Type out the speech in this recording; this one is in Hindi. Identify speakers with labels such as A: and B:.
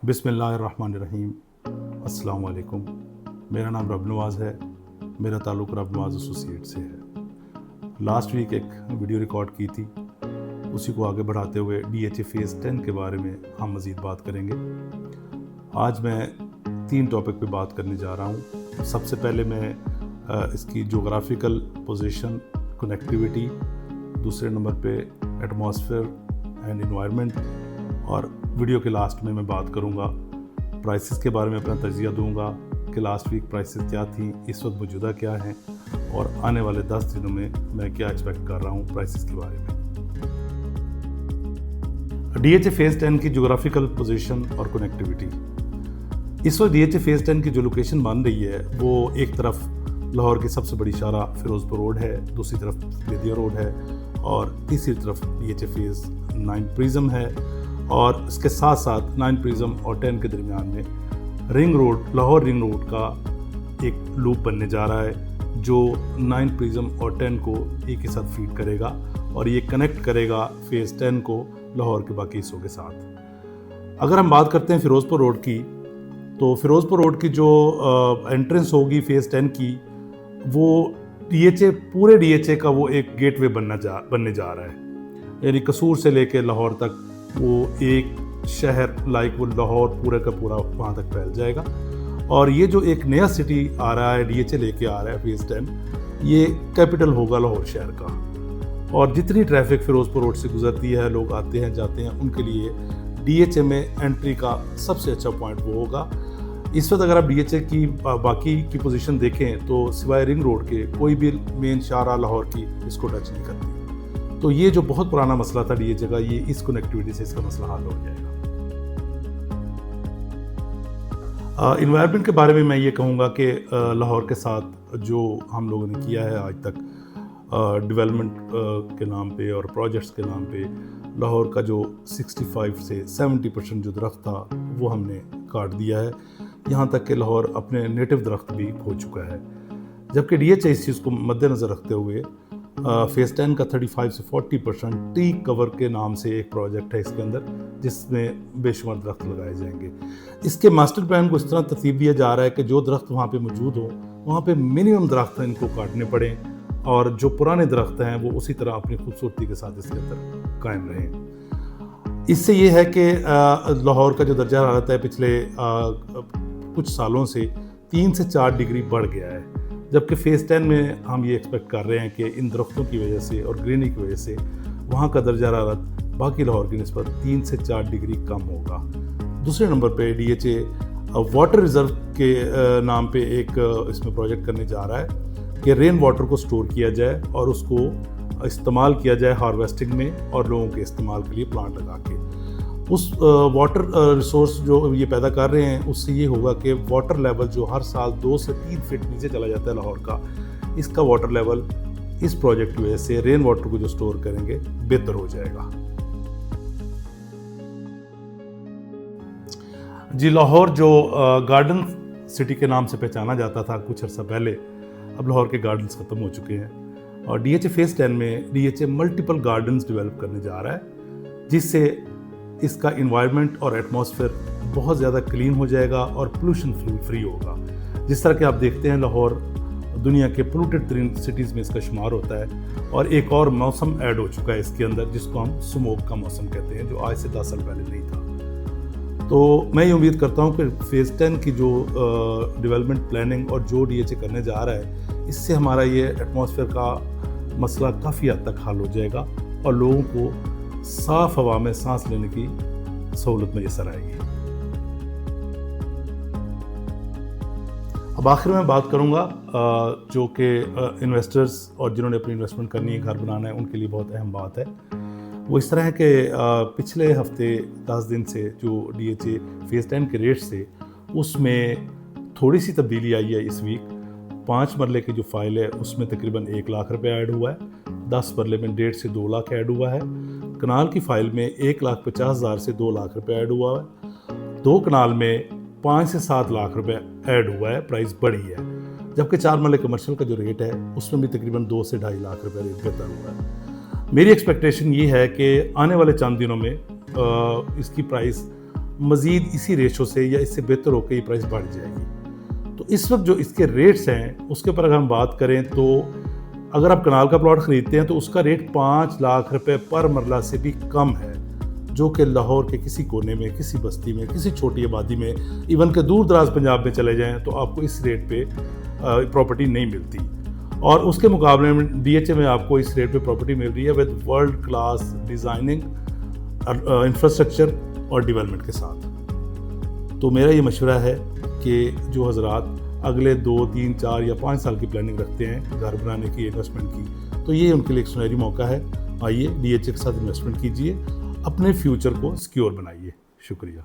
A: बिस्मिल्लाहिर्रहमानिर्रहीम। अस्सलाम वालेकुम। मेरा नाम रब नवाज़ है। मेरा ताल्लुक़ रब नवाज़ एसोसिएट से है। लास्ट वीक एक वीडियो रिकॉर्ड की थी, उसी को आगे बढ़ाते हुए DHA फ़ेज़ 10 के बारे में हम मज़ीद बात करेंगे। आज मैं 3 टॉपिक पे बात करने जा रहा हूँ। सबसे पहले मैं इसकी जोग्राफ़िकल पोजीशन, कनेक्टिविटी, दूसरे नंबर पे एटमॉस्फेयर एंड एनवायरनमेंट, और वीडियो के लास्ट में मैं बात करूंगा प्राइसेस के बारे में, अपना तजिया दूंगा कि लास्ट वीक प्राइसेस क्या थी, इस वक्त मौजूदा क्या हैं, और आने वाले 10 दिनों में मैं क्या एक्सपेक्ट कर रहा हूं प्राइसेस के बारे में। DHA फ़ेज़ 10 की जोग्राफिकल पोजीशन और कनेक्टिविटी। इस वक्त DHA फ़ेज़ 10 की जो लोकेशन बन रही है वो एक तरफ लाहौर की सबसे बड़ी शाहरा फिरोजपुर रोड है, दूसरी तरफ बेदिया रोड है, और तीसरी तरफ DHA फ़ेज़ 9 प्रिज्म है, और इसके साथ साथ 9 प्रिज्म और 10 के दरमियान में ring road, Lahore ring road का एक लूप बनने जा रहा है जो 9 प्रिज्म और 10 को एक ही साथ फीड करेगा, और ये कनेक्ट करेगा फ़ेज़ 10 को लाहौर के बाकी हिस्सों के साथ। अगर हम बात करते हैं फ़िरोज़पुर रोड की, तो फ़िरोज़पुर रोड की जो एंट्रेंस होगी फ़ेज़ 10 की, वो DHA, पूरे DHA का वो एक गेटवे बनने जा रहा है। यानी कसूर से लेकर लाहौर तक वो एक शहर लाइक वो लाहौर पूरा का पूरा वहाँ तक फैल जाएगा। और ये जो एक नया सिटी आ रहा है, DHA लेके आ रहा है फ़ेज़ 10, ये कैपिटल होगा लाहौर शहर का। और जितनी ट्रैफिक फ़िरोज़पुर रोड से गुजरती है, लोग आते हैं जाते हैं, उनके लिए DHA में एंट्री का सबसे अच्छा पॉइंट वो होगा। इस वक्त अगर आप DHA की बाकी की पोजीशन देखें तो सिवाय रिंग रोड के कोई भी मेन शाहरा लाहौर की इसको टच नहीं करती। तो ये जो बहुत पुराना मसला था DHA का, ये इस कनेक्टिविटी से इसका मसला हल हो जाएगा। इन्वायरमेंट के बारे में मैं ये कहूँगा कि लाहौर के साथ जो हम लोगों ने किया है आज तक डेवलपमेंट के नाम पे और प्रोजेक्ट्स के नाम पे, लाहौर का जो 65 से 70% जो दरख्त था वो हमने काट दिया है। यहाँ तक कि लाहौर अपने नेटिव दरख्त भी खो चुका है। जबकि DHA इस चीज़ को मद्देनज़र रखते हुए फ़ेज़ 10 का 35 से 40% टी कवर के नाम से एक प्रोजेक्ट है इसके अंदर, जिसमें बेशुमार दरख्त लगाए जाएंगे। इसके मास्टर प्लान को इस तरह तरतीब दिया जा रहा है कि जो दरख्त वहाँ पे मौजूद हो, वहाँ पे मिनिमम दरख्त इनको काटने पड़े, और जो पुराने दरख्त हैं वो उसी तरह अपनी खूबसूरती के साथ इसके अंदर कायम रहें। इससे ये है कि लाहौर का जो दर्जा हरारत है पिछले कुछ सालों से 3 से 4 डिग्री बढ़ गया है, जबकि फ़ेज़ 10 में हम ये एक्सपेक्ट कर रहे हैं कि इन दरख्तों की वजह से और ग्रीनरी की वजह से वहाँ का दर्जा हरारत बाकी लाहौर की निस्बत 3 से 4 डिग्री कम होगा। दूसरे नंबर पे DHA वाटर रिज़र्व के नाम पे एक इसमें प्रोजेक्ट करने जा रहा है कि रेन वाटर को स्टोर किया जाए और उसको इस्तेमाल किया जाए हार्वेस्टिंग में, और लोगों के इस्तेमाल के लिए प्लांट लगा के। उस वाटर रिसोर्स जो ये पैदा कर रहे हैं, उससे ये होगा कि वाटर लेवल जो हर साल 2 से 3 फीट नीचे चला जाता है लाहौर का, इसका वाटर लेवल इस प्रोजेक्ट की वजह से रेन वाटर को जो स्टोर करेंगे बेहतर हो जाएगा। जी, लाहौर जो गार्डन सिटी के नाम से पहचाना जाता था कुछ अर्सा पहले, अब लाहौर के गार्डन्स ख़त्म हो चुके हैं, और DHA फ़ेज़ 10 में DHA मल्टीपल गार्डन्स डेवलप करने जा रहा है, जिससे इसका इन्वायरमेंट और एटमॉस्फेयर बहुत ज़्यादा क्लीन हो जाएगा और पोल्यूशन फ्री होगा। जिस तरह कि आप देखते हैं लाहौर दुनिया के पोल्यूटेड 3 सिटीज़ में इसका शुमार होता है, और एक और मौसम ऐड हो चुका है इसके अंदर जिसको हम स्मोक का मौसम कहते हैं, जो आज से 10 साल पहले नहीं था। तो मैं ये उम्मीद करता हूँ कि फ़ेज़ 10 की जो डेवलपमेंट प्लानिंग और जो DHA करने जा रहा है, इससे हमारा ये एटमॉस्फेयर का मसला काफ़ी हद तक हल हो जाएगा और लोगों को साफ हवा में सांस लेने की सहूलत मैसर आएगी। अब आखिर में बात करूंगा जो कि इन्वेस्टर्स और जिन्होंने अपनी इन्वेस्टमेंट करनी है, घर बनाना है, उनके लिए बहुत अहम बात है। वो इस तरह है कि पिछले हफ्ते 10 दिन से जो DHA फ़ेज़ 10 के रेट से उसमें थोड़ी सी तब्दीली आई है इस वीक। 5 मरले की जो फाइल है उसमें तकरीबन 1 लाख रुपये ऐड हुआ है, 10 मरले में 1.5 से 2 लाख ऐड हुआ है, कनाल की फाइल में 1,50,000 से 2 लाख रुपये ऐड हुआ है, 2 कनाल में 5 से 7 लाख रुपये ऐड हुआ है, प्राइस बढ़ी है। जबकि 4 मरले कमर्शियल का जो रेट है उसमें भी तकरीबन 2 से 2.5 लाख रुपये रेट बेहतर हुआ है। मेरी एक्सपेक्टेशन ये है कि आने वाले चंद दिनों में इसकी प्राइस मज़ीद इसी रेशो से या इससे बेहतर होकर ये प्राइस बढ़ जाएगी। तो इस वक्त जो इसके रेट्स हैं उसके ऊपर अगर हम बात करें तो अगर आप कनाल का प्लॉट ख़रीदते हैं तो उसका रेट 5 लाख रुपए पर मरला से भी कम है, जो कि लाहौर के किसी कोने में, किसी बस्ती में, किसी छोटी आबादी में, इवन के दूर दराज पंजाब में चले जाएं तो आपको इस रेट पे प्रॉपर्टी नहीं मिलती। और उसके मुकाबले में DHA में आपको इस रेट पे प्रॉपर्टी मिल रही है with world class designing, infrastructure और डेवलपमेंट के साथ। तो मेरा ये मशवरा है कि जो हज़रात अगले 2, 3, 4 या 5 साल की प्लानिंग रखते हैं घर बनाने की, इन्वेस्टमेंट की, तो ये उनके लिए एक सुनहरी मौका है। आइए DHA के साथ इन्वेस्टमेंट कीजिए, अपने फ्यूचर को सिक्योर बनाइए। शुक्रिया।